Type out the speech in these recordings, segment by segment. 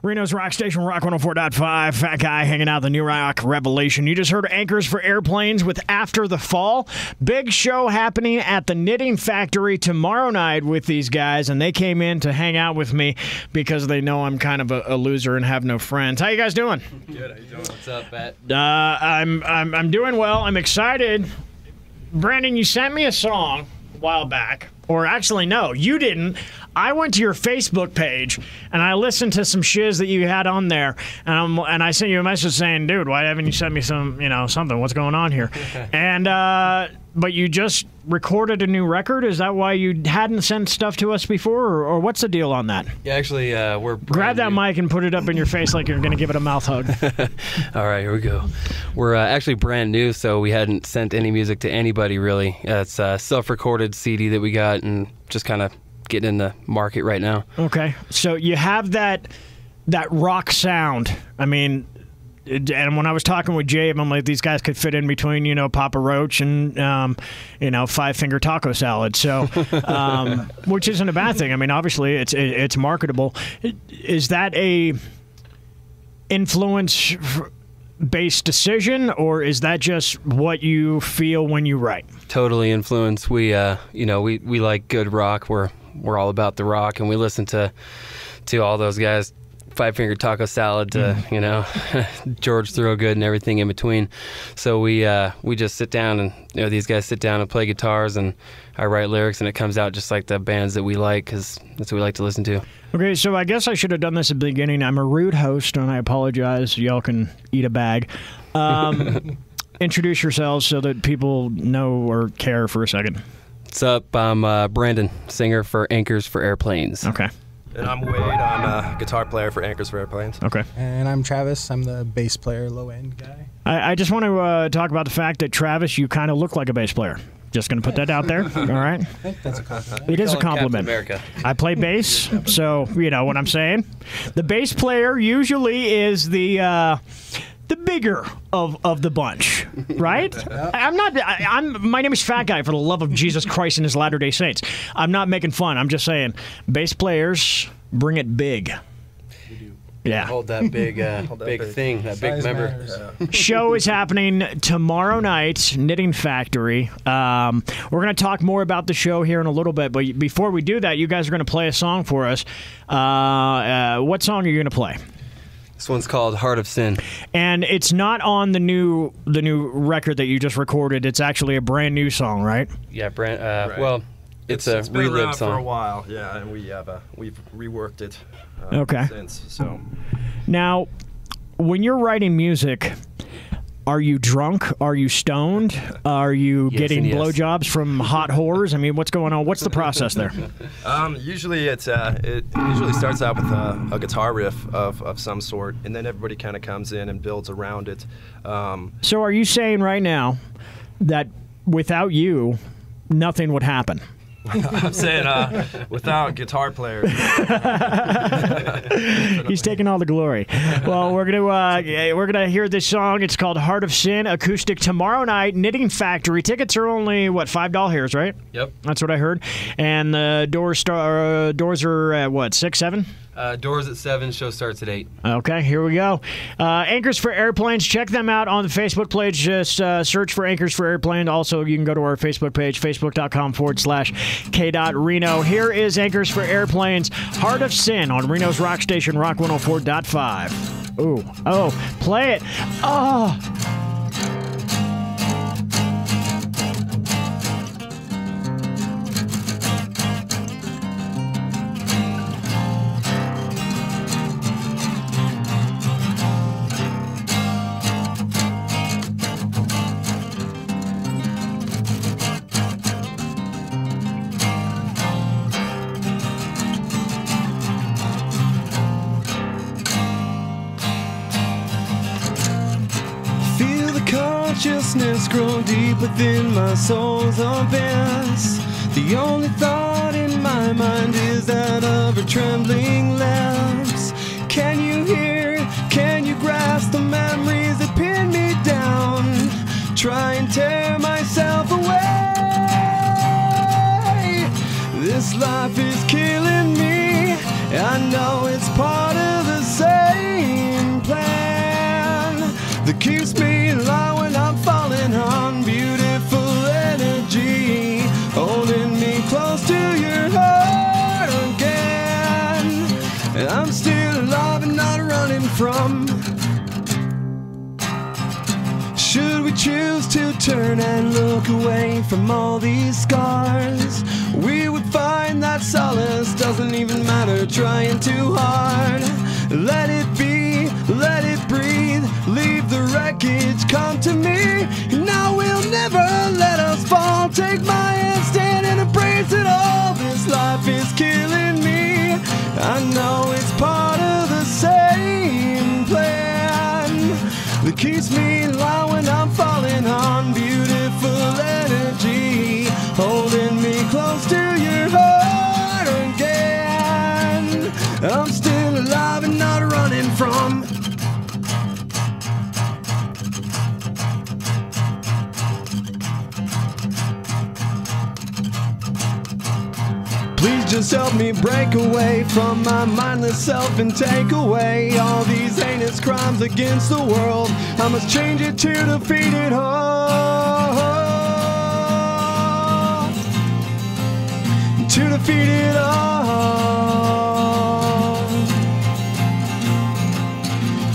Reno's Rock Station, Rock 104.5. Fat Guy hanging out the New Rock Revelation. You just heard Anchors for Airplanes with After the Fall. Big show happening at the Knitting Factory tomorrow night with these guys, and they came in to hang out with me because they know I'm kind of a loser and have no friends. How you guys doing? Good. How you doing? What's up, Pat? I'm doing well. I'm excited. Brandon, you sent me a song a while back. Or actually, no, you didn't. I went to your Facebook page and I listened to some shiz that you had on there, and I sent you a message saying, "Dude, why haven't you sent me some, something? What's going on here?" And but you just recorded a new record. Is that why you hadn't sent stuff to us before, or what's the deal on that? Yeah, actually, we're grab that mic and put it up in your face like you're going to give it a mouth hug. All right, here we go. We're actually brand new, so we hadn't sent any music to anybody really. It's a self-recorded CD that we got, and just kind of getting in the market right now. Okay, so you have that rock sound. I mean, and when I was talking with Jabe, I'm like, these guys could fit in between, Papa Roach and, five-finger taco salad. So, which isn't a bad thing. I mean, obviously, it's marketable. Is that a influence-based decision, or is that just what you feel when you write? Totally influence. We, we like good rock. We're all about the rock, and we listen to all those guys. Five-finger taco salad to, George Thorogood and everything in between. So we just sit down and, these guys sit down and play guitars, and I write lyrics, and it comes out just like the bands that we like, because that's what we like to listen to. Okay, so I guess I should have done this at the beginning. I'm a rude host, and I apologize. Y'all can eat a bag. Introduce yourselves so that people know or care for a second. What's up? I'm Brandon, singer for Anchors for Airplanes. Okay. And I'm Wade. I'm a guitar player for Anchors for Airplanes. Okay. And I'm Travis. I'm the bass player, low-end guy. I just want to talk about the fact that, Travis, you kind of look like a bass player. Just going to put that out there, all right? I think that's a compliment. It is a compliment. America. I play bass, so you know what I'm saying. The bass player usually is the bigger of the bunch, right? My name is Fat Guy, for the love of Jesus Christ and his Latter-day Saints. I'm not making fun. I'm just saying, bass players bring it big. Yeah. Hold that big, big thing, that big member. Show is happening tomorrow night, Knitting Factory. We're going to talk more about the show here in a little bit, but before we do that, you guys are going to play a song for us. What song are you going to play? This one's called Heart of Sin. And it's not on the new record that you just recorded. It's actually a brand new song, right? Yeah, right. Well, it's a been relived around song for a while, yeah, and we've reworked it since. So now, when you're writing music, are you drunk? Are you stoned? Are you getting blowjobs from hot whores? I mean, what's going on? What's the process there? Usually it usually starts out with a guitar riff of some sort, and then everybody kind of comes in and builds around it. So are you saying right now that without you, nothing would happen? I'm saying without guitar players. He's taking all the glory. Well, we're gonna hear this song. It's called Heart of Sin, acoustic, tomorrow night, Knitting Factory. Tickets are only what, $5 here, right? Yep. That's what I heard. And the doors are at what, 6, 7? Doors at 7, show starts at 8. Okay, here we go. Anchors for Airplanes. Check them out on the Facebook page. Just search for Anchors for Airplanes. Also, you can go to our Facebook page, facebook.com/KDOT Reno. Here is Anchors for Airplanes, Heart of Sin on Reno's Rock Station, Rock 104.5. Ooh, oh, play it. Oh. Consciousness grow deep within my soul's abyss. The only thought in my mind is that of her trembling lips. Can you hear, can you grasp the memories that pin me down? Try and tear myself away. This life is killing me. I know it's part of the same. choose to turn and look away from all these scars, we would find that solace doesn't even matter trying too hard. Let it be, let it breathe, leave the wreckage, come to me. Now we'll never let us fall. Take my hand, stand and embrace it all. This life is killing me. I know it's part of the same plan that keeps me alive when I'm falling on. Beautiful energy holding me close to your heart again. I'm still alive and not running from. Please just help me break away from my mindless self and take away all these heinous crimes against the world. I must change it to defeat it all. To defeat it all.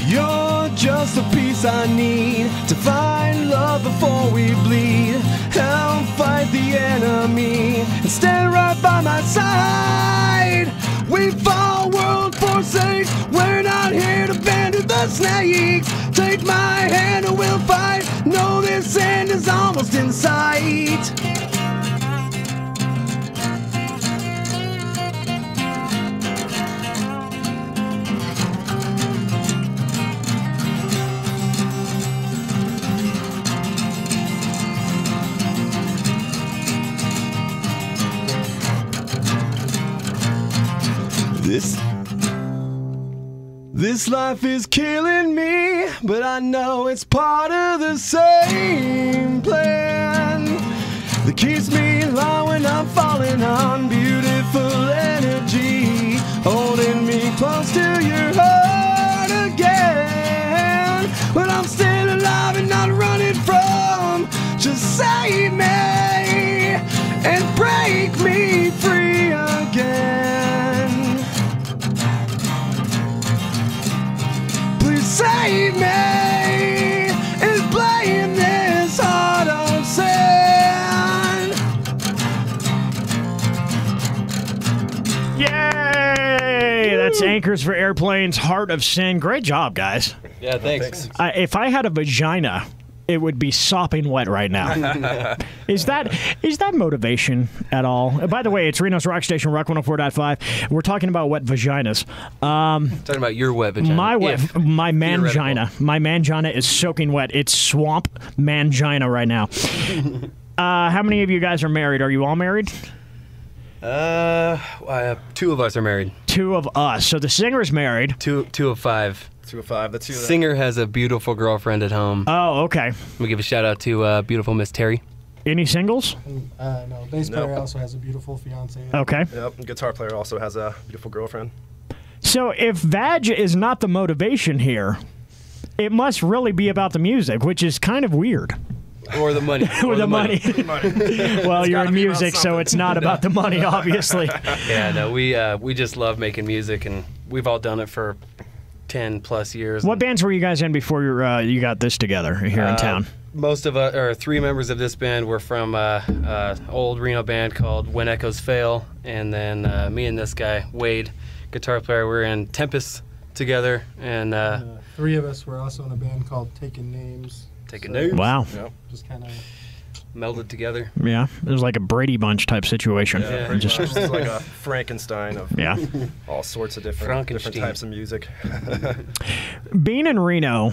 You're just the peace I need to find love before we bleed. Help fight the enemy and stand right by my side. We fall, world forsake. We're not here to bend to the snakes. Take my hand and we'll fight. Know this end is almost in sight. This life is killing me, but I know it's part of the same plan that keeps me alive when I'm falling on. Beautiful energy holding me close to your heart again. But I'm still alive and not running from. Just save me and break me free again. Save me and play in this heart of sand. Yay! That's Anchors for Airplanes, Heart of Sin. Great job, guys. Yeah, thanks. If I had a vagina, it would be sopping wet right now. Is that motivation at all? By the way, it's Reno's Rock Station, Rock 104.5. We're talking about wet vaginas. Talking about your wet vagina. My mangina. My mangina is soaking wet. It's swamp mangina right now. How many of you guys are married? Are you all married? Two of us are married. Two of us. So the singer's married. Two of five. 2 of 5. The two. Singer has a beautiful girlfriend at home. Oh, okay. We give a shout out to beautiful Miss Terry. Any singles? No, bass player also has a beautiful fiance. Okay. Yep. Guitar player also has a beautiful girlfriend. So if vag is not the motivation here, it must really be about the music, which is kind of weird. Or the money. Or the money. Well, you're in music, so it's not about the money, obviously. Yeah, no, we just love making music, and we've all done it for 10 plus years. What bands were you guys in before you got this together here in town? Most of us, or 3 members of this band, were from old Reno band called When Echoes Fail, and then me and this guy, Wade, guitar player, we're in Tempest together, and 3 of us were also in a band called Taking Names. Wow. Yep. Just kind of melded together. Yeah, it was like a Brady Bunch type situation. Yeah, pretty much. It's like a Frankenstein of all sorts of different types of music. Being in Reno,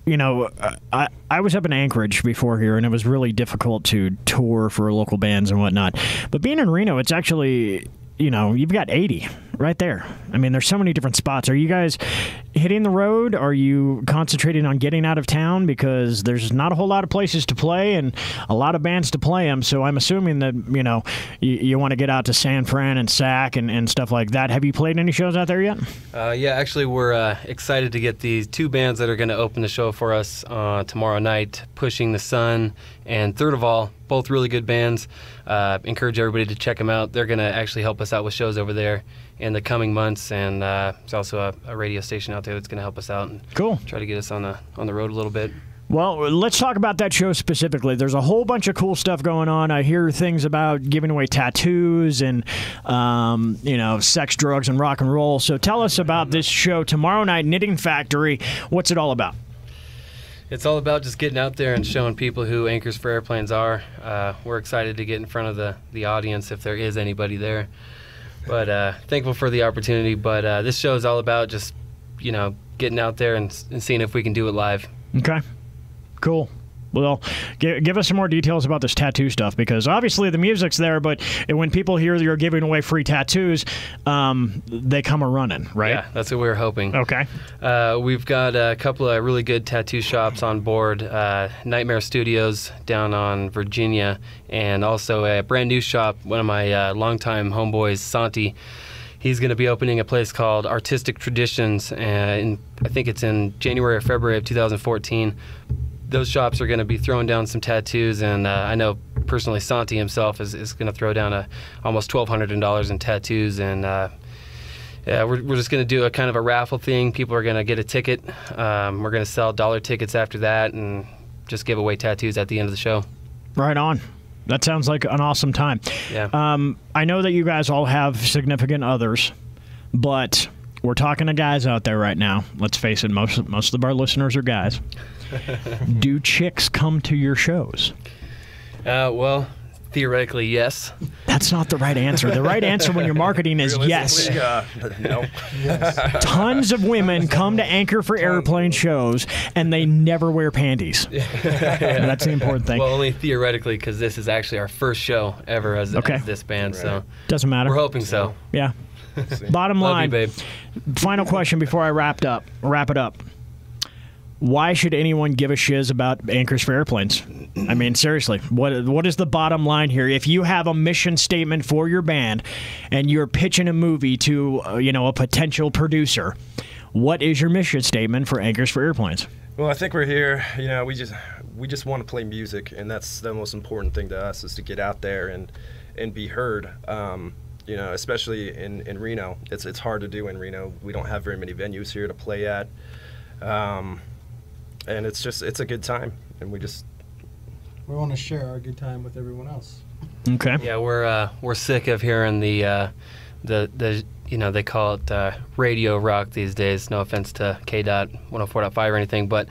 you know, I was up in Anchorage before here, and it was really difficult to tour for local bands and whatnot. But being in Reno, it's actually, you know, you've got 80 right there. I mean, there's so many different spots. Are you guys hitting the road? Are you concentrating on getting out of town? Because there's not a whole lot of places to play and a lot of bands to play them. So I'm assuming that, you know, you want to get out to San Fran and Sac and stuff like that. Have you played any shows out there yet? Yeah, actually, we're excited to get these 2 bands that are going to open the show for us tomorrow night, Pushing the Sun and Third of All, both really good bands. Encourage everybody to check them out. They're going to actually help us out with shows over there in the coming months, and there's also a radio station out there that's going to help us out and cool. try to get us on the road a little bit. Well, let's talk about that show specifically. There's a whole bunch of cool stuff going on. I hear things about giving away tattoos and, sex, drugs, and rock and roll. So tell us about this show tomorrow night, Knitting Factory. What's it all about? It's all about just getting out there and showing people who Anchors for Airplanes are. We're excited to get in front of the audience if there is anybody there. But thankful for the opportunity. But this show is all about just, getting out there and seeing if we can do it live. Okay. Cool. Well, give us some more details about this tattoo stuff, because obviously the music's there, but when people hear you're giving away free tattoos, they come a-running, right? Yeah, that's what we were hoping. Okay. We've got a couple of really good tattoo shops on board, Nightmare Studios down on Virginia, and also a brand new shop, one of my longtime homeboys, Santi. He's going to be opening a place called Artistic Traditions, and I think it's in January or February of 2014. Those shops are going to be throwing down some tattoos, and I know personally Santi himself is going to throw down almost $1,200 in tattoos, and we're just going to do a kind of a raffle thing. People are going to get a ticket. We're going to sell dollar tickets after that and just give away tattoos at the end of the show. Right on. That sounds like an awesome time. Yeah. I know that you guys all have significant others, but we're talking to guys out there right now. Let's face it, most of our listeners are guys. Do chicks come to your shows? Well, theoretically, yes. That's not the right answer. The right answer when you're marketing is yes. No. Yes. Tons of women come to Anchor for Airplane shows, and they never wear panties. That's the important thing. Well, only theoretically, because this is actually our first show ever as this band, so Doesn't matter. we're hoping so. Yeah. Bottom Love line, you, babe. final question before I wrap it up. Why should anyone give a shiz about Anchors for Airplanes? I mean, seriously, what is the bottom line here? If you have a mission statement for your band and you're pitching a movie to, a potential producer, what is your mission statement for Anchors for Airplanes? Well, I think we're here. We just want to play music, and that's the most important thing to us, is to get out there and be heard. Especially in Reno, it's hard to do in Reno. We don't have very many venues here to play at. And it's a good time, and we want to share our good time with everyone else. Okay. Yeah, we're sick of hearing the they call it radio rock these days. No offense to KDOT 104.5 or anything, but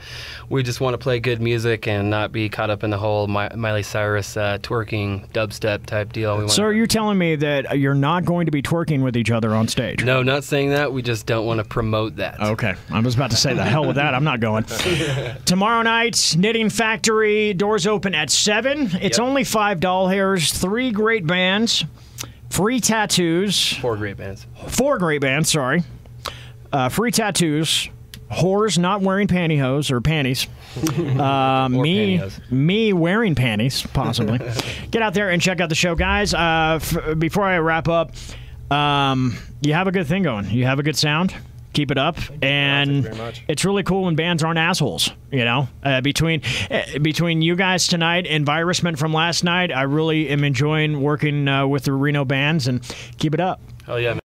we just want to play good music and not be caught up in the whole Miley Cyrus twerking dubstep type deal. So are you telling me that you're not going to be twerking with each other on stage? No, not saying that. We just don't want to promote that. Okay. I was about to say, the hell with that. I'm not going. Tomorrow night, Knitting Factory, doors open at 7. It's only $5, 3 great bands. Free tattoos. 4 great bands. 4 great bands, sorry. Free tattoos. Whores not wearing pantyhose or panties. Me wearing panties, possibly. Get out there and check out the show, guys. Before I wrap up, you have a good thing going. You have a good sound. Keep it up, and it's really cool when bands aren't assholes. Between you guys tonight and Virusman from last night, I really am enjoying working with the Reno bands, and keep it up. Oh yeah, man.